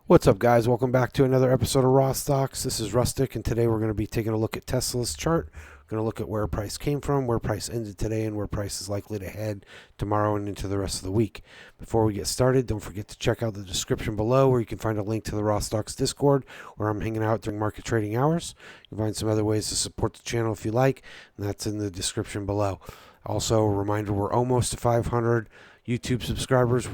What's up, guys? Welcome back to another episode of Rawstocks. This is Rustic, and today we're going to be taking a look at Tesla's chart. We're going to look at where price came from, where price ended today, and where price is likely to head tomorrow and into the rest of the week. Before we get started, don't forget to check out the description below where you can find a link to the Rawstocks Discord where I'm hanging out during market trading hours. You can find some other ways to support the channel if you like, and that's in the description below. Also, a reminder, we're almost to 500 YouTube subscribers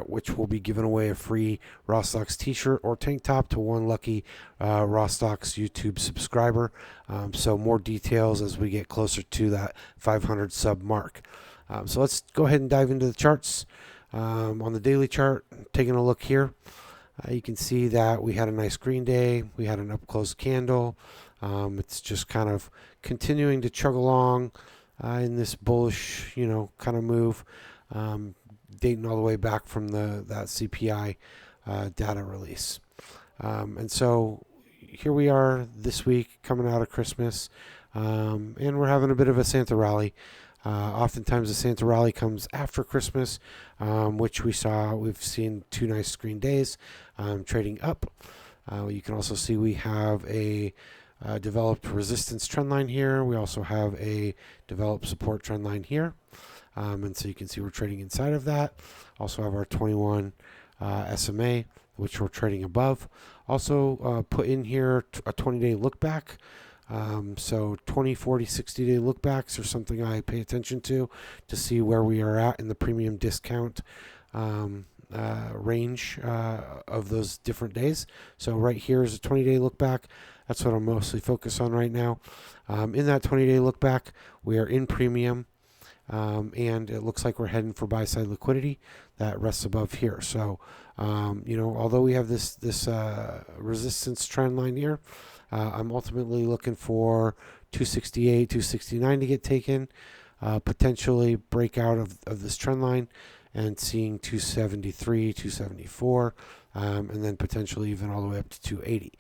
which will be giving away a free Rawstocks t-shirt or tank top to one lucky Rawstocks YouTube subscriber. So more details as we get closer to that 500 sub mark. So let's go ahead and dive into the charts. On the daily chart, taking a look here, you can see that we had a nice green day. We had an up-close candle. It's just kind of continuing to chug along in this bullish, kind of move. Dating all the way back from that CPI data release. And so here we are this week coming out of Christmas, and we're having a bit of a Santa rally. Oftentimes the Santa rally comes after Christmas, which we've seen two nice green days trading up. You can also see we have a developed resistance trend line here. We also have a developed support trend line here. And so you can see we're trading inside of that. Also have our 21 SMA, which we're trading above. Also put in here a 20-day look back. So 20, 40, 60-day look backs are something I pay attention to see where we are at in the premium discount range of those different days. So right here is a 20-day look back. That's what I'm mostly focused on right now. In that 20-day look back, we are in premium. And it looks like we're heading for buy side liquidity that rests above here. So, although we have this resistance trend line here, I'm ultimately looking for 268, 269 to get taken, potentially break out of this trend line and seeing 273, 274, and then potentially even all the way up to 280.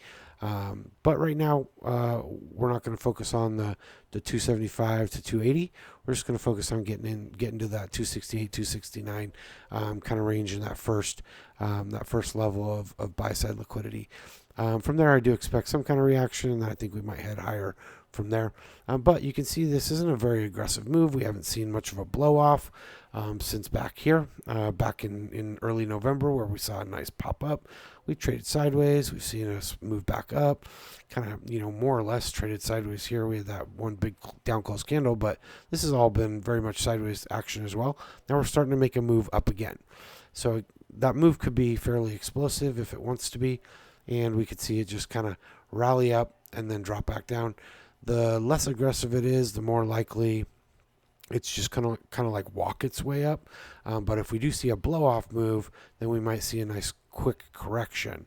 But right now, we're not going to focus on the 275 to 280. We're just going to focus on getting to that 268, 269 kind of range in that first level of buy side liquidity. From there, I do expect some kind of reaction, and I think we might head higher from there. But you can see this isn't a very aggressive move. We haven't seen much of a blow off since back here, back in early November, where we saw a nice pop up. We traded sideways. We've seen us move back up, kind of, more or less traded sideways here. We had that one big down close candle, but this has all been very much sideways action as well. Now we're starting to make a move up again. So that move could be fairly explosive if it wants to be, and we could see it just kind of rally up and then drop back down. The less aggressive it is, the more likely it's just kind of like walk its way up. But if we do see a blow off move, then we might see a nice quick correction.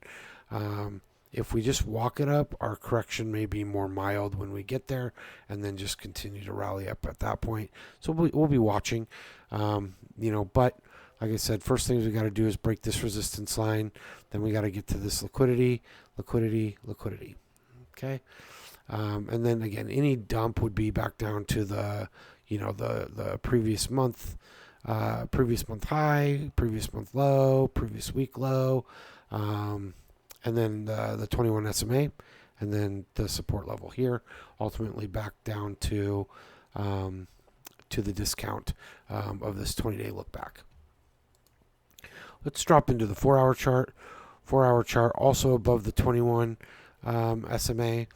If we just walk it up, our correction may be more mild when we get there, and then just continue to rally up at that point. So we'll be watching, but like I said, first things we got to do is break this resistance line. Then we got to get to this liquidity. Okay. And then again, any dump would be back down to the previous month high, previous month low, previous week low, and then the 21 SMA, and then the support level here, ultimately back down to the discount of this 20-day look back. Let's drop into the 4-hour chart. 4-hour chart also above the 21 SMA,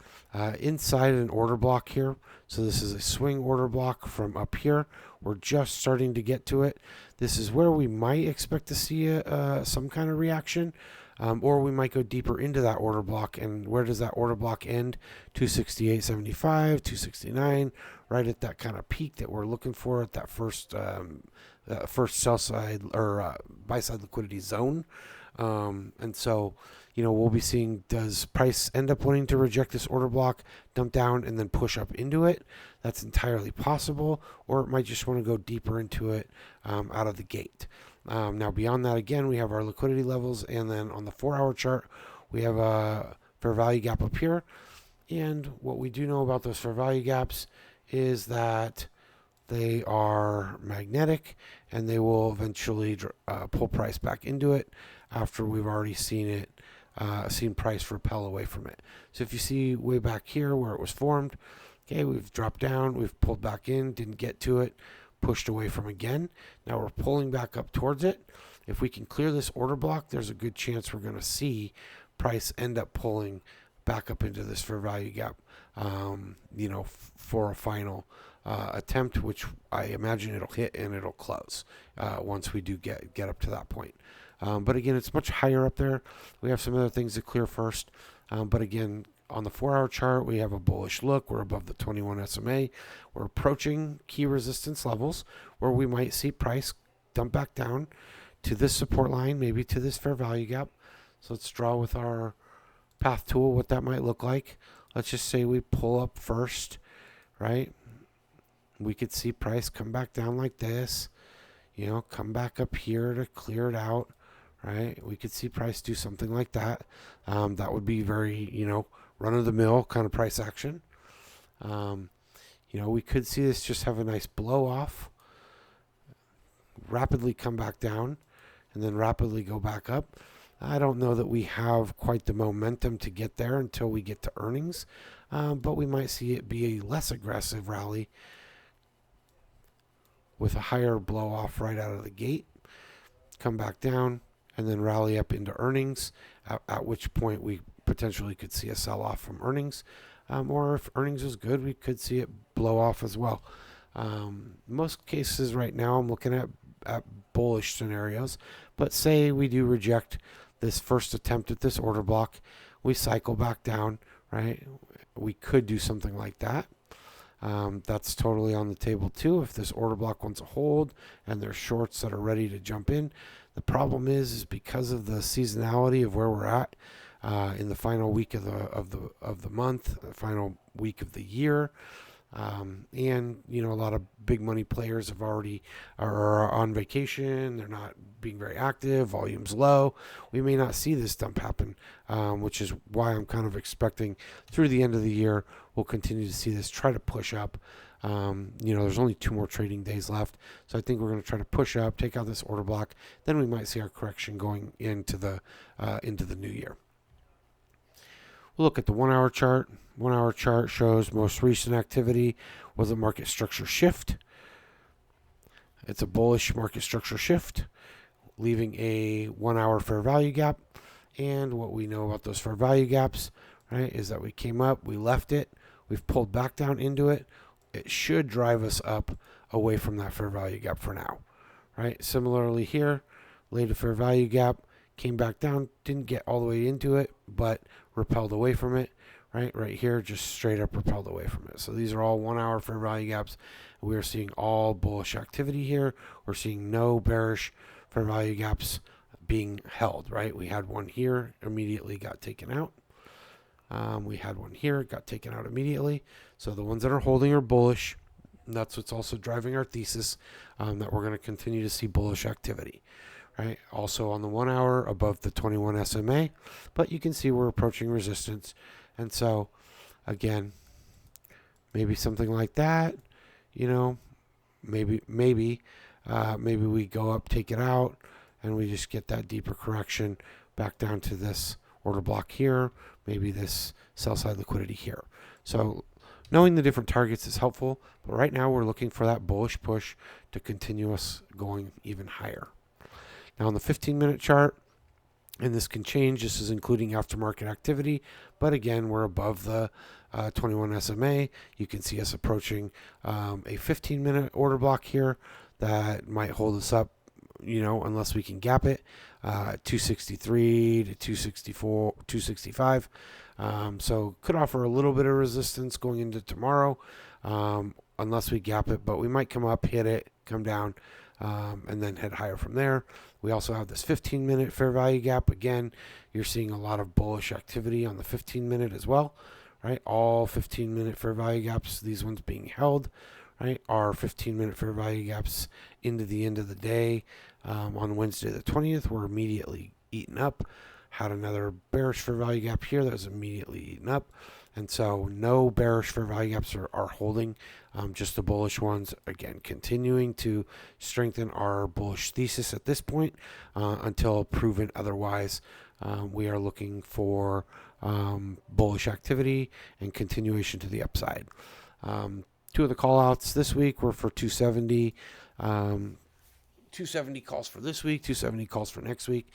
inside an order block here. So this is a swing order block from up here. We're just starting to get to it. This is where we might expect to see some kind of reaction, or we might go deeper into that order block. And where does that order block end? 268.75, 269, right at that kind of peak that we're looking for at that first sell side or buy side liquidity zone. And so, we'll be seeing, does price end up wanting to reject this order block, dump down, and then push up into it? That's entirely possible, or it might just want to go deeper into it out of the gate. Now, beyond that, again, we have our liquidity levels, and then on the 4-hour chart, we have a fair value gap up here. And what we do know about those fair value gaps is that they are magnetic, and they will eventually pull price back into it after we've already seen price repel away from it. So if you see way back here where it was formed, okay, we've dropped down, we've pulled back in, didn't get to it, pushed away from again. Now we're pulling back up towards it. If we can clear this order block, there's a good chance we're going to see price end up pulling back up into this fair value gap, for a final attempt, which I imagine it'll hit and it'll close once we do get up to that point. But again, it's much higher up there. We have some other things to clear first. But again, on the 4-hour chart, we have a bullish look. We're above the 21 SMA. We're approaching key resistance levels where we might see price dump back down to this support line, maybe to this fair value gap. So let's draw with our path tool what that might look like. Let's just say we pull up first, right? We could see price come back down like this, come back up here to clear it out, right? We could see price do something like that. That would be very, run-of-the-mill kind of price action. We could see this just have a nice blow off, rapidly come back down, and then rapidly go back up. I don't know that we have quite the momentum to get there until we get to earnings, but we might see it be a less aggressive rally with a higher blow off right out of the gate, come back down, and then rally up into earnings, at which point we potentially could see a sell-off from earnings. Or if earnings was good, we could see it blow off as well. Most cases right now, I'm looking at bullish scenarios, but say we do reject this first attempt at this order block, we cycle back down, right? We could do something like that. That's totally on the table too. If this order block wants to hold and there's shorts that are ready to jump in, the problem is because of the seasonality of where we're at in the final week of the month, the final week of the year. And a lot of big money players are on vacation. They're not being very active. Volume's low. We may not see this dump happen, which is why I'm kind of expecting through the end of the year we'll continue to see this try to push up. There's only 2 more trading days left, so I think we're going to try to push up, take out this order block. Then we might see our correction going into the new year. We'll look at the 1-hour chart. 1-hour chart shows most recent activity was a market structure shift. It's a bullish market structure shift, leaving a 1-hour fair value gap. And what we know about those fair value gaps, right, is that we came up, we left it, we've pulled back down into it. It should drive us up away from that fair value gap for now, right? Similarly here, laid a fair value gap, came back down, didn't get all the way into it, but repelled away from it, right here, just straight up repelled away from it. So these are all 1-hour fair value gaps. We are seeing all bullish activity here. We're seeing no bearish fair value gaps being held, right? We had one here, immediately got taken out. We had one here, got taken out immediately. So the ones that are holding are bullish. And that's what's also driving our thesis that we're going to continue to see bullish activity. Right, also on the 1-hour above the 21 SMA, but you can see we're approaching resistance, and so again, maybe something like that, maybe we go up, take it out, and we just get that deeper correction back down to this order block here, maybe this sell side liquidity here. So knowing the different targets is helpful, but right now we're looking for that bullish push to continue us going even higher. Now on the 15-minute chart, and this can change, this is including aftermarket activity, but again, we're above the 21 SMA. You can see us approaching a 15-minute order block here that might hold us up, unless we can gap it, 263 to 264, 265. So could offer a little bit of resistance going into tomorrow, unless we gap it, but we might come up, hit it, come down, and then head higher from there. We also have this 15-minute fair value gap. Again, you're seeing a lot of bullish activity on the 15-minute as well, right? All 15-minute fair value gaps, these ones being held, right, are 15-minute fair value gaps into the end of the day. On Wednesday the 20th, were immediately eaten up. Had another bearish fair value gap here that was immediately eaten up. And so no bearish fair value gaps are holding, just the bullish ones. Again, continuing to strengthen our bullish thesis at this point until proven otherwise. We are looking for bullish activity and continuation to the upside. Two of the call outs this week were for 270. 270 calls for this week, 270 calls for next week.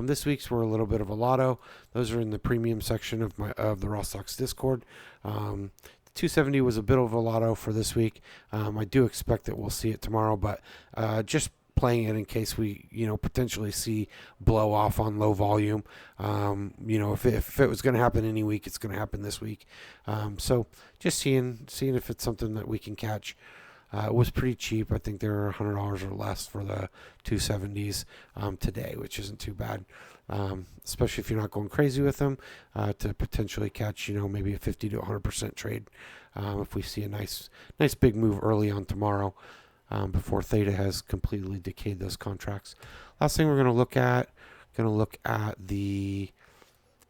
This week's were a little bit of a lotto. Those are in the premium section of the Rawstocks Discord. 270 was a bit of a lotto for this week. I do expect that we'll see it tomorrow, but just playing it in case we, potentially see blow off on low volume. If it was going to happen any week, it's going to happen this week. So just seeing if it's something that we can catch. It was pretty cheap. I think they were $100 or less for the 270s today, which isn't too bad, especially if you're not going crazy with them, to potentially catch, maybe a 50 to 100% trade if we see a nice big move early on tomorrow before Theta has completely decayed those contracts. Last thing we're going to look at the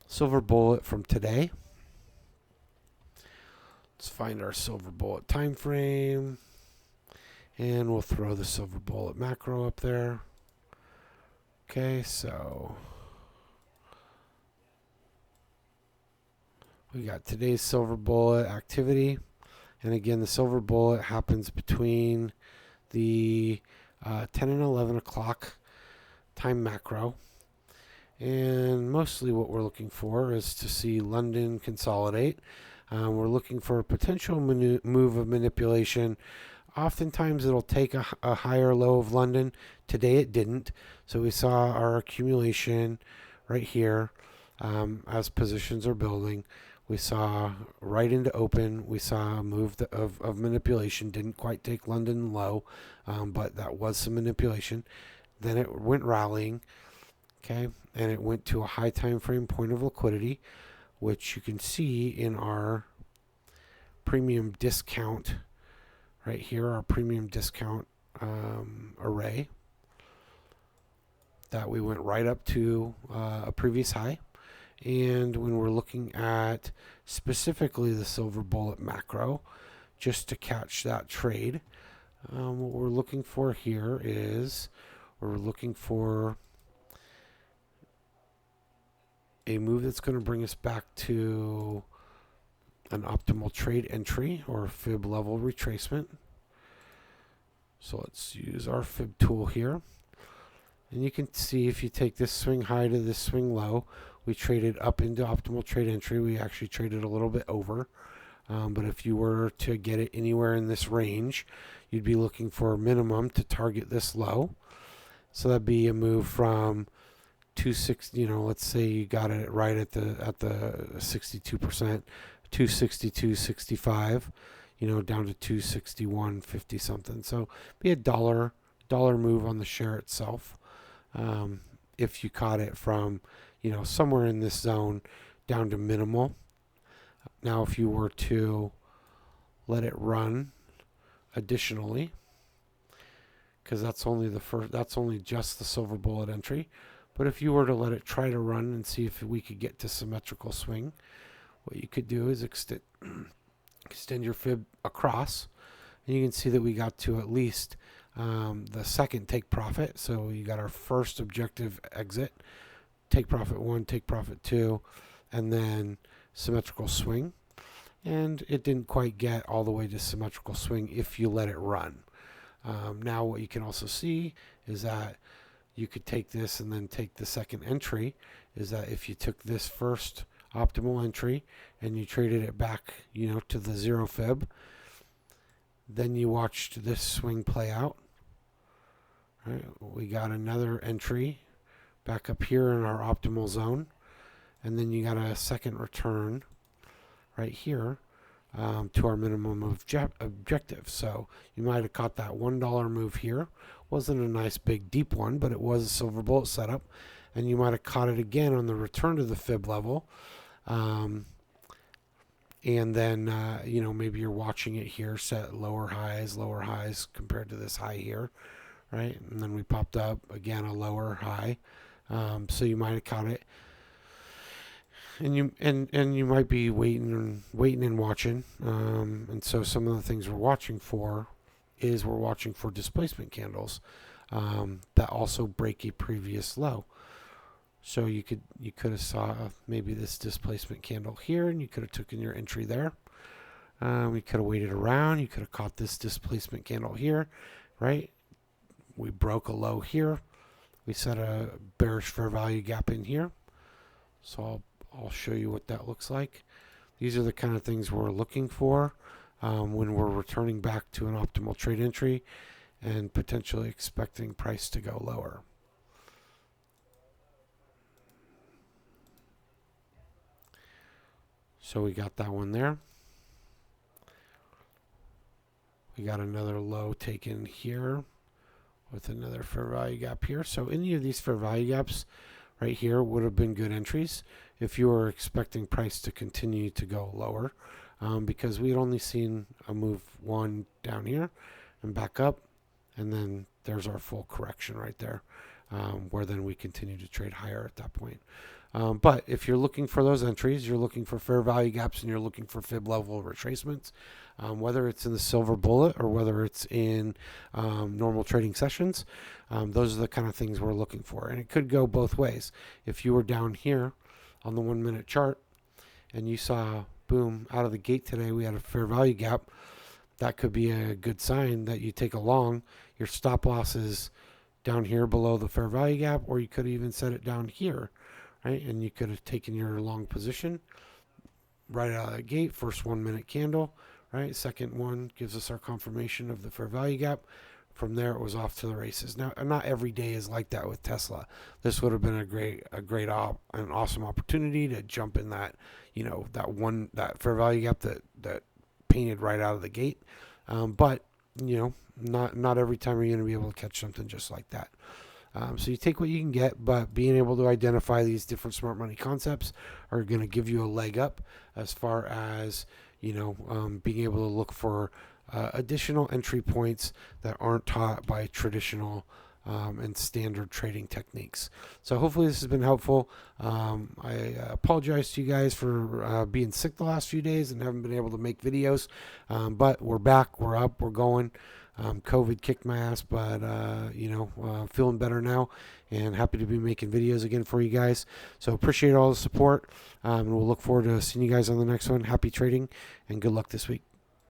silver bullet from today. Let's find our silver bullet time frame. And we'll throw the silver bullet macro up there. Okay, so we got today's silver bullet activity. And again, the silver bullet happens between the 10 and 11 o'clock time macro. And mostly what we're looking for is to see London consolidate. We're looking for a potential move of manipulation. Oftentimes it'll take a higher low of London. Today it didn't. So we saw our accumulation right here as positions are building. We saw right into open. We saw a move of manipulation. Didn't quite take London low, but that was some manipulation. Then it went rallying, okay, and it went to a high time frame point of liquidity, which you can see in our premium discount right here, our premium discount array, that we went right up to a previous high. And when we're looking at specifically the silver bullet macro, just to catch that trade, what we're looking for here is we're looking for a move that's going to bring us back to an optimal trade entry or fib level retracement. So let's use our fib tool here. And you can see if you take this swing high to this swing low, we traded up into optimal trade entry. We actually traded a little bit over. But if you were to get it anywhere in this range, you'd be looking for a minimum to target this low. So that'd be a move from 260, let's say you got it right at the 62%, 262.65, down to 261.50 something. So be a dollar move on the share itself. If you caught it from, somewhere in this zone down to minimal. Now, if you were to let it run additionally, because that's only just the silver bullet entry. But if you were to let it try to run and see if we could get to symmetrical swing, what you could do is extend your fib across, and you can see that we got to at least the second take profit. So you got our first objective exit, take profit 1, take profit 2, and then symmetrical swing. And it didn't quite get all the way to symmetrical swing if you let it run. Now what you can also see is that you could take this and then take the second entry, is that if you took this first optimal entry and you traded it back, to the 0 fib, then you watched this swing play out. Right, we got another entry back up here in our optimal zone, and then you got a second return right here to our minimum objective. So you might have caught that $1 move here. Wasn't a nice big deep one, but it was a silver bullet setup, and you might have caught it again on the return to the fib level. And then maybe you're watching it here set lower highs compared to this high here, right? And then we popped up again a lower high, so you might have caught it and you might be waiting and watching. And so some of the things we're watching for is we're watching for displacement candles that also break a previous low. So you could have saw maybe this displacement candle here, and you could have taken your entry there. We could have waited around. You could have caught this displacement candle here, right? We broke a low here. We set a bearish fair value gap in here. So I'll show you what that looks like. These are the kind of things we're looking for when we're returning back to an optimal trade entry and potentially expecting price to go lower. So we got that one there. We got another low taken here with another fair value gap here. So any of these fair value gaps right here would have been good entries if you were expecting price to continue to go lower, because we had only seen a move one down here and back up, and then there's our full correction right there, where then we continue to trade higher at that point. But if you're looking for those entries, you're looking for fair value gaps, and you're looking for fib level retracements, whether it's in the silver bullet or whether it's in normal trading sessions, those are the kind of things we're looking for. And it could go both ways. If you were down here on the 1 minute chart and you saw, boom, out of the gate today, we had a fair value gap, that could be a good sign that you take a long. Your stop loss is down here below the fair value gap, or you could even set it down here. Right? And you could have taken your long position right out of the gate, first 1 minute candle, right? Second one gives us our confirmation of the fair value gap. From there, it was off to the races. Now, not every day is like that with Tesla. This would have been an awesome opportunity to jump in that, that fair value gap that painted right out of the gate. But not every time you're going to be able to catch something just like that. So you take what you can get, but being able to identify these different smart money concepts are going to give you a leg up as far as, being able to look for additional entry points that aren't taught by traditional and standard trading techniques. So hopefully this has been helpful. I apologize to you guys for being sick the last few days and haven't been able to make videos, but we're back, we're up, we're going. COVID kicked my ass, but feeling better now and happy to be making videos again for you guys. So appreciate all the support. We'll look forward to seeing you guys on the next one. Happy trading and good luck this week.